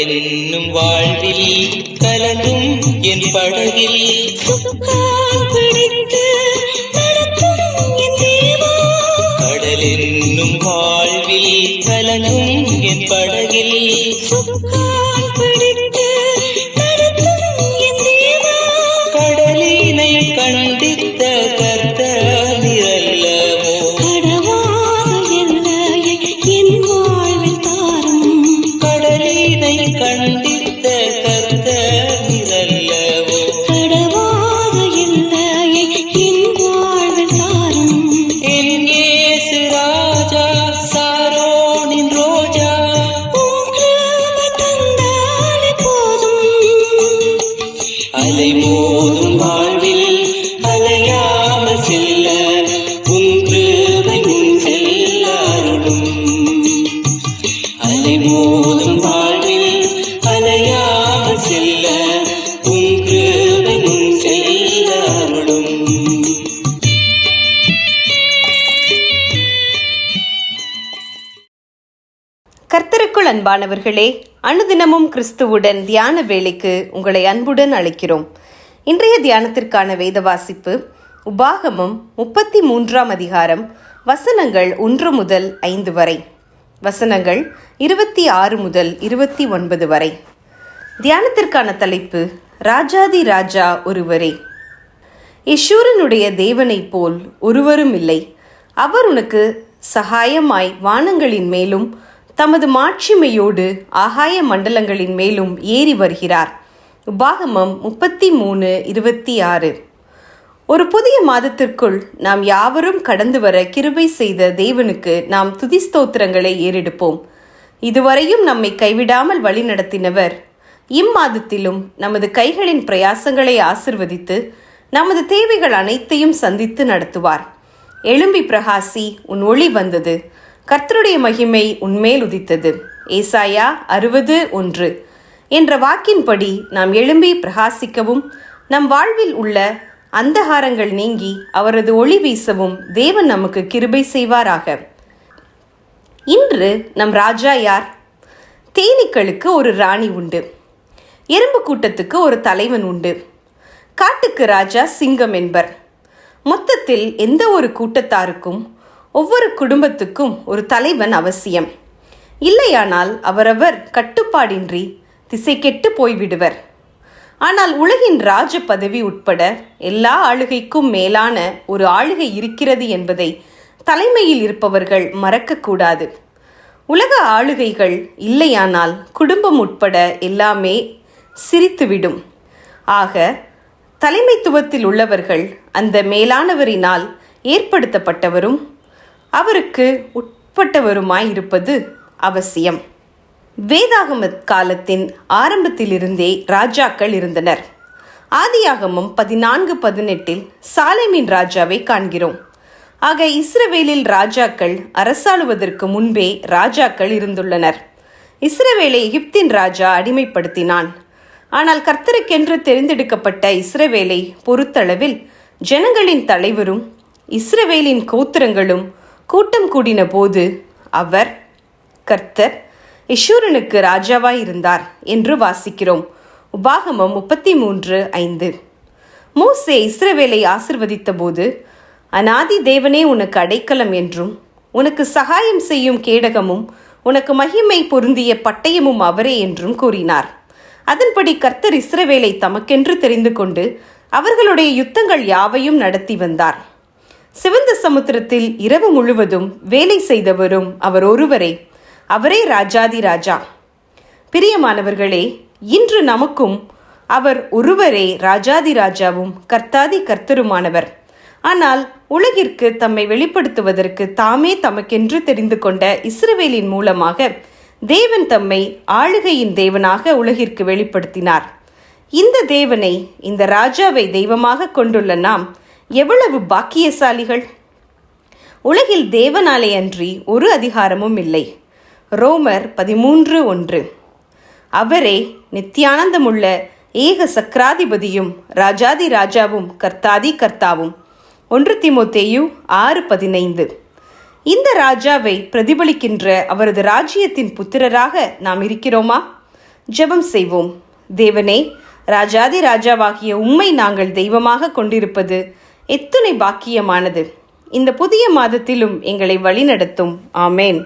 கடலென்னும் வாழ்வில் கலந்தும் என் படகில் கடலென்னும் வாழ்வில் கலந்தும் என் படகில் கடலினை கண்டித்த கர்த்தரல்லவோ கடலினை கண்டித்த கர்த்தரல்லவோ என் இயேசு ராஜா சாரோனின் ரோஜா அலை மோதும் வாழ்வில் அலையாமல் செல்ல உன் கிருபை முன் செல்ல அருளும் அலை மோதும் வாழ்வில் அலையாமல் செல்ல உன் கிருபை முன் செல்ல அருளும். கர்த்தருக்குள் அன்பானவர்களே, அனுதினமும் கிறிஸ்துவுடன் தியான வேளைக்கு உங்களை அன்புடன் அழைக்கிறோம். இன்றைய தியானத்திற்கான வேத வாசிப்பு உபாகமம் 33ஆம் அதிகாரம் வசனங்கள் 1 முதல் 5 வரை, வசனங்கள் 26 முதல் 29 வரை. தியானத்திற்கான தலைப்பு ராஜாதி ராஜா ஒருவரே. யெஷூரனுடைய தேவனைப் போல் ஒருவரும் இல்லை. அவர் உனக்கு சகாயமாய் வானங்களின் மேலும் தமது மாட்சிமையோடு ஆகாய மண்டலங்களின் மேலும் ஏறி வருகிறார். உபாகமம் 33:26. ஒரு புதிய மாதத்திற்குள் நாம் யாவரும் கடந்து வர கிருபை செய்த தேவனுக்கு நாம் துதி ஸ்தோத்திரங்களை ஏறெடுப்போம். இதுவரையும் நம்மை கைவிடாமல் வழிநடத்தினவர் இம்மாதத்திலும் நமது கைகளின் பிரயாசங்களை ஆசிர்வதித்து நமது தேவைகள் அனைத்தையும் சந்தித்து நடத்துவார். எழும்பி பிரகாசி, உன் ஒளி வந்தது, கர்த்தருடைய மகிமை உன்மேல் உதித்தது. ஏசாயா 60:1 என்ற வாக்கின்படி நாம் எழும்பி பிரகாசிக்கவும் நம் வாழ்வில் உள்ள அந்தகாரங்கள் நீங்கி அவரது ஒளி வீசவும் தேவன் நமக்கு கிருபை செய்வாராக. இன்று நம் ராஜா யார்? தேனீக்களுக்கு ஒரு ராணி உண்டு, எறும்பு கூட்டத்துக்கு ஒரு தலைவன் உண்டு, காட்டுக்கு ராஜா சிங்கம் என்பர். மொத்தத்தில் எந்த ஒரு கூட்டத்தாருக்கும் ஒவ்வொரு குடும்பத்துக்கும் ஒரு தலைவன் அவசியம். இல்லையானால் அவரவர் கட்டுப்பாடின்றி திசை கெட்டு போய்விடுவர். ஆனால் உலகின் ராஜ பதவி உட்பட எல்லா ஆளுகைக்கும் மேலான ஒரு ஆளுகை இருக்கிறது என்பதை தலைமையில் இருப்பவர்கள் மறக்கக்கூடாது. உலக ஆளுகைகள் இல்லையானால் குடும்பம் உட்பட எல்லாமே சிரித்துவிடும். ஆக தலைமைத்துவத்தில் உள்ளவர்கள் அந்த மேலானவரினால் ஏற்படுத்தப்பட்டவரும் அவருக்கு உட்பட்டவருமாய் இருப்பது அவசியம். வேதாகம காலத்தின் ஆரம்பத்திலிருந்தே ராஜாக்கள் இருந்தனர். ஆதியாகமம் 14:18 சாலேமின் ராஜாவை காண்கிறோம். ஆக இஸ்ரவேலில் ராஜாக்கள் அரசாளுவதற்கு முன்பே ராஜாக்கள் இருந்துள்ளனர். இஸ்ரவேலை எகிப்தின் ராஜா அடிமைப்படுத்தினான். ஆனால் கர்த்தருக்கென்று தெரிந்தெடுக்கப்பட்ட இஸ்ரவேலை பொறுத்தளவில் ஜனங்களின் தலைவரும் இஸ்ரவேலின் கோத்திரங்களும் கூட்டம் கூடின போது அவர் கர்த்தர் யெஷூரனுக்கு ராஜாவாய் இருந்தார் என்று வாசிக்கிறோம். உபாகமம் 33:5. மோசே இஸ்ரவேலை ஆசிர்வதித்த போது அநாதி தேவனே உனக்கு அடைக்கலம் என்றும் உனக்கு சகாயம் செய்யும் கேடகமும் உனக்கு மகிமை பொருந்திய பட்டயமும் அவரே என்றும் கூறினார். அதன்படி கர்த்தர் இஸ்ரவேலை தமக்கென்று தெரிந்து கொண்டு அவர்களுடைய யுத்தங்கள் யாவையும் நடத்தி வந்தார். சிவந்த சமுத்திரத்தில் இரவு முழுவதும் வேலை செய்தவரும் அவர் ஒருவரே. அவரே ராஜாதி ராஜா. பிரியமானவர்களே, இன்று நமக்கும் அவர் ஒருவரே ராஜாதி ராஜாவும் கர்த்தாதி கர்த்தருமானவர். ஆனால் உலகிற்கு தம்மை வெளிப்படுத்துவதற்கு தாமே தமக்கென்று தெரிந்து கொண்ட இஸ்ரவேலின் மூலமாக தேவன் தம்மை ஆளுகையின் தேவனாக உலகிற்கு வெளிப்படுத்தினார். இந்த தேவனை, இந்த ராஜாவை தெய்வமாக கொண்டுள்ள நாம் எவ்வளவு பாக்கியசாலிகள்! உலகில் தேவனாலே அன்றி ஒரு அதிகாரமும் இல்லை. ரோமர் 13:1. அவரே நித்தியானந்தமுள்ள ஏக சக்கராதிபதியும் ராஜாதி ராஜாவும் கர்த்தாதி கர்த்தாவும். 1 தீமோத்தேயு 6:15. இந்த ராஜாவை பிரதிபலிக்கின்ற அவரது ராஜ்யத்தின் புத்திரராக நாம் இருக்கிறோமா? ஜெபம் செய்வோம். தேவனே, ராஜாதி ராஜாவாகிய உம்மை நாங்கள் தெய்வமாக கொண்டிருப்பது எத்துணை பாக்கியமானது. இந்த புதிய மாதத்திலும் எங்களை வழிநடத்தும். ஆமேன்.